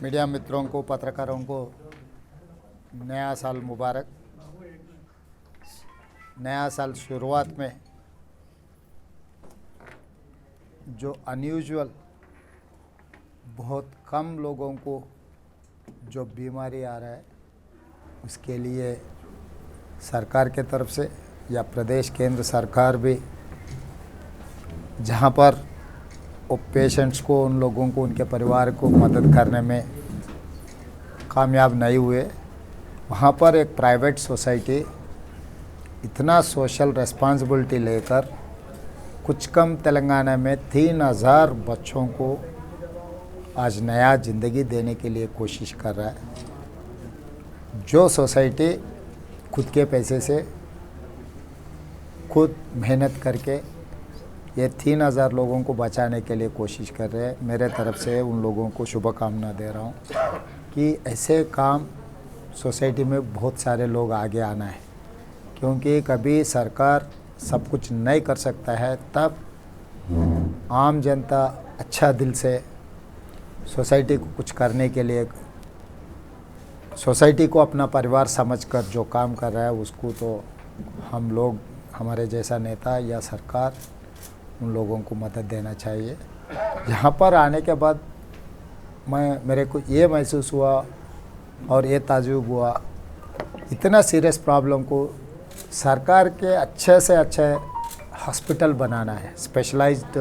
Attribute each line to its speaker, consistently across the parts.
Speaker 1: Media मित्रों को, पत्रकारों को नया साल मुबारक। नया साल शुरुआत में जो अनयूजुअल बहुत कम लोगों को जो बीमारी आ रहा है, उसके लिए सरकार के तरफ से या प्रदेश केंद्र सरकार भी जहाँ पर वो पेशेंट्स को, उन लोगों को, उनके परिवार को मदद करने में कामयाब नहीं हुए, वहाँ पर एक प्राइवेट सोसाइटी इतना सोशल रिस्पांसिबिलिटी लेकर कुछ कम तेलंगाना में 3000 बच्चों को आज नया ज़िंदगी देने के लिए कोशिश कर रहा है। जो सोसाइटी खुद के पैसे से खुद मेहनत करके ये 3000 लोगों को बचाने के लिए कोशिश कर रहे हैं, मेरे तरफ से उन लोगों को शुभकामना दे रहा हूँ कि ऐसे काम सोसाइटी में बहुत सारे लोग आगे आना है, क्योंकि कभी सरकार सब कुछ नहीं कर सकता है, तब आम जनता अच्छा दिल से सोसाइटी को कुछ करने के लिए, सोसाइटी को अपना परिवार समझकर जो काम कर रहा है, उसको तो हम लोग, हमारे जैसा नेता या सरकार, उन लोगों को मदद देना चाहिए। यहाँ पर आने के बाद मेरे को ये महसूस हुआ और ये ताजुब हुआ, इतना सीरियस प्रॉब्लम को सरकार के अच्छे से अच्छे हॉस्पिटल बनाना है, स्पेशलाइज्ड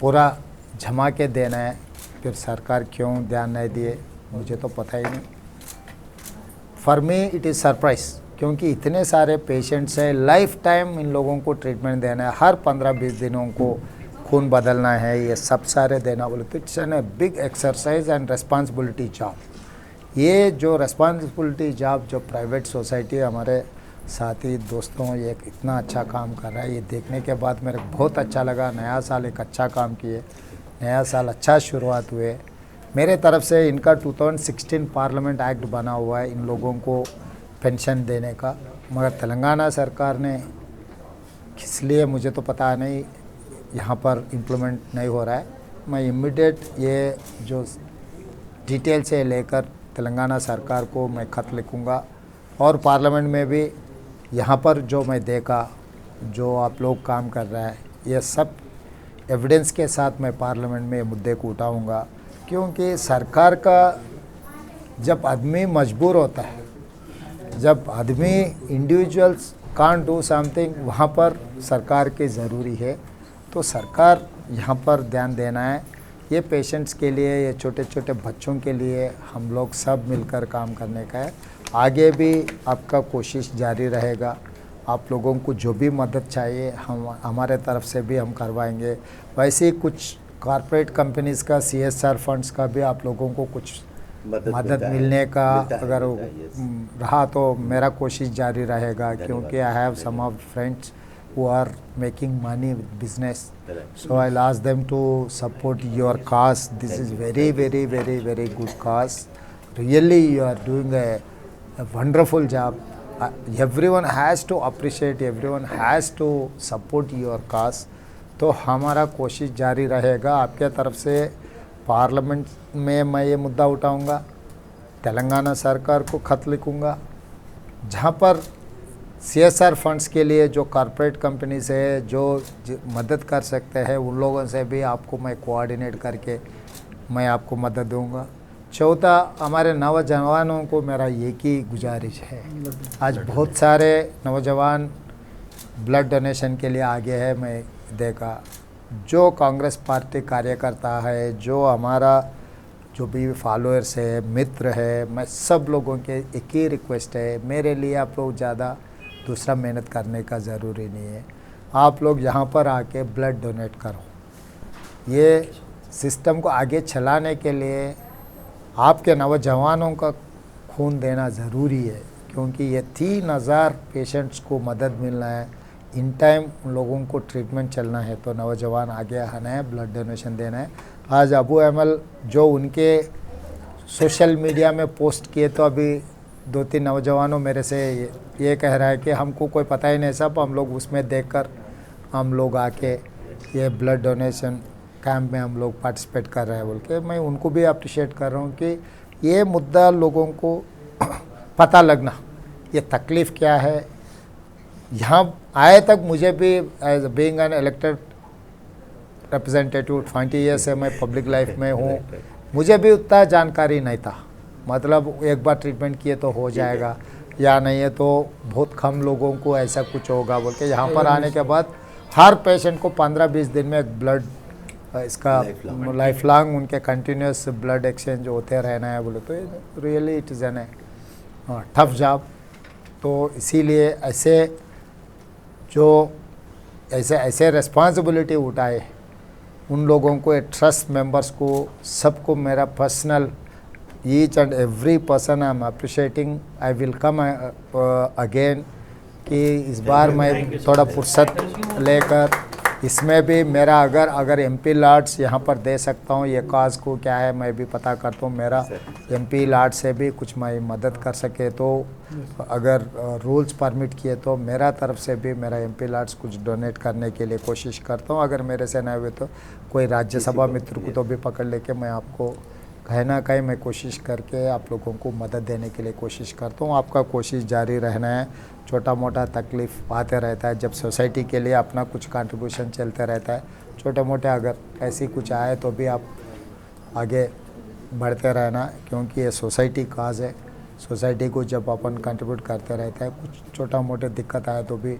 Speaker 1: पूरा जमा के देना है, फिर सरकार क्यों ध्यान नहीं दिए मुझे तो पता ही नहीं। For me it is surprise, क्योंकि इतने सारे पेशेंट्स हैं, लाइफ टाइम इन लोगों को ट्रीटमेंट देना है, हर 15-20 दिनों को खून बदलना है, ये सब सारे देना बोले तो it's an big exercise and responsibility job. ये जो रेस्पॉन्सिबिलिटी जॉब जो प्राइवेट सोसाइटी हमारे साथी दोस्तों ये इतना अच्छा काम कर रहा है, ये देखने के बाद मेरे बहुत अच्छा लगा। नया साल एक अच्छा काम किए, नया साल अच्छा शुरुआत हुए। मेरे तरफ से इनका 2016 पार्लियामेंट एक्ट बना हुआ है इन लोगों को पेंशन देने का, मगर तेलंगाना सरकार ने इसलिए मुझे तो पता नहीं यहाँ पर इम्प्लीमेंट नहीं हो रहा है। मैं इमीडिएट ये जो डिटेल से लेकर तेलंगाना सरकार को मैं ख़त लिखूँगा और पार्लियामेंट में भी यहाँ पर जो मैं देखा, जो आप लोग काम कर रहा है, ये सब एविडेंस के साथ मैं पार्लियामेंट में मुद्दे को उठाऊँगा। क्योंकि सरकार का जब आदमी मजबूर होता है, जब आदमी इंडिविजुअल्स कांट डू समथिंग, वहाँ पर सरकार की ज़रूरी है। तो सरकार यहाँ पर ध्यान देना है, ये पेशेंट्स के लिए, ये छोटे छोटे बच्चों के लिए हम लोग सब मिलकर काम करने का है। आगे भी आपका कोशिश जारी रहेगा, आप लोगों को जो भी मदद चाहिए हम हमारे तरफ से भी हम करवाएंगे। वैसे ही कुछ कॉरपोरेट कंपनीज़ का CSR फंड्स का भी आप लोगों को कुछ मदद मिलने का अगर रहा तो मेरा कोशिश जारी रहेगा, क्योंकि I have some of friends who are making money with business, so I'll ask them to support your cause. This is very good cause. Really you are doing a wonderful job. Everyone has to appreciate, everyone has to support your cause. तो हमारा कोशिश जारी रहेगा। आपके तरफ से parliament में मैं ये मुद्दा उठाऊंगा, तेलंगाना सरकार को ख़त लिखूंगा, जहाँ पर CSR फंड्स के लिए जो कॉरपोरेट कंपनीज है जो मदद कर सकते हैं, उन लोगों से भी आपको मैं कोऑर्डिनेट करके मैं आपको मदद दूंगा। चौथा, हमारे नौजवानों को मेरा एक ही गुजारिश है, आज बहुत सारे नौजवान ब्लड डोनेशन के लिए आगे है। मैं देखा जो कांग्रेस पार्टी कार्यकर्ता है, जो हमारा जो भी फॉलोअर्स है, मित्र है, मैं सब लोगों के एक ही रिक्वेस्ट है, मेरे लिए आप लोग ज़्यादा दूसरा मेहनत करने का ज़रूरी नहीं है, आप लोग यहाँ पर आके ब्लड डोनेट करो। ये सिस्टम को आगे चलाने के लिए आपके नौजवानों का खून देना ज़रूरी है, क्योंकि ये 3000 पेशेंट्स को मदद मिलना है, इन टाइम उन लोगों को ट्रीटमेंट चलना है, तो नौजवान आगे आना है, ब्लड डोनेशन देना है। आज अबू अमल जो उनके सोशल मीडिया में पोस्ट किए तो अभी 2-3 नौजवानों मेरे से ये कह रहा है कि हमको कोई पता ही नहीं सब, हम लोग उसमें देखकर हम लोग आके ये ब्लड डोनेशन कैंप में हम लोग पार्टिसिपेट कर रहे हैं बोल के। मैं उनको भी अप्रिशिएट कर रहा हूँ कि ये मुद्दा लोगों को पता लगना, ये तकलीफ़ क्या है। यहाँ आए तक मुझे भी as being an elected representative 20 years से मैं पब्लिक लाइफ में हूँ, मुझे भी उतना जानकारी नहीं था। मतलब एक बार ट्रीटमेंट किए तो हो जाएगा या नहीं है तो बहुत कम लोगों को ऐसा कुछ होगा बोल के। यहाँ पर आने के बाद हर पेशेंट को 15-20 दिन में एक ब्लड इसका लाइफ लॉन्ग उनके कंटिन्यूस ब्लड एक्सचेंज होते रहना है बोले तो really it is an tough job. तो इसीलिए ऐसे जो ऐसे रिस्पॉन्सिबिलिटी उठाए उन लोगों को, ट्रस्ट मेंबर्स को, सबको मेरा personal each and every person I am appreciating. I will come again कि इस बार मैं थोड़ा फुर्सत लेकर इसमें भी मेरा अगर एमपी लॉट्स यहाँ पर दे सकता हूँ, ये काज को क्या है मैं भी पता करता हूँ, मेरा एमपी लॉट से भी कुछ मैं मदद कर सके तो अगर रूल्स परमिट किए तो मेरा तरफ से भी मेरा एमपी लॉट्स कुछ डोनेट करने के लिए कोशिश करता हूँ। अगर मेरे से नहीं हुए तो कोई राज्यसभा मित्र को तो भी पकड़ लेके मैं आपको कहीं ना कहीं मैं कोशिश करके आप लोगों को मदद देने के लिए कोशिश करता हूँ। आपका कोशिश जारी रहना है। छोटा मोटा तकलीफ़ आते रहता है, जब सोसाइटी के लिए अपना कुछ कंट्रीब्यूशन चलते रहता है, छोटे मोटे अगर ऐसी कुछ आए तो भी आप आगे बढ़ते रहना, क्योंकि ये सोसाइटी काज है। सोसाइटी को जब अपन कंट्रीब्यूट करते रहता है, कुछ छोटा मोटे दिक्कत आए तो भी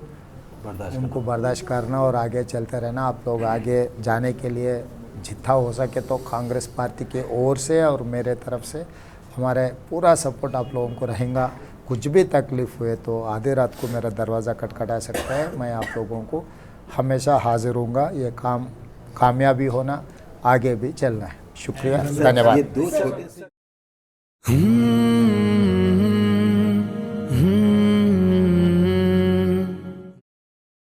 Speaker 1: उनको बर्दाश्त करना और आगे चलते रहना। आप लोग आगे जाने के लिए जितना हो सके तो कांग्रेस पार्टी के ओर से और मेरे तरफ से हमारे पूरा सपोर्ट आप लोगों को रहेगा। कुछ भी तकलीफ़ हुए तो आधी रात को मेरा दरवाज़ा खटखटा सकता है, मैं आप लोगों को हमेशा हाजिर हूँगा। ये काम कामयाबी होना, आगे भी चलना है। शुक्रिया, धन्यवाद।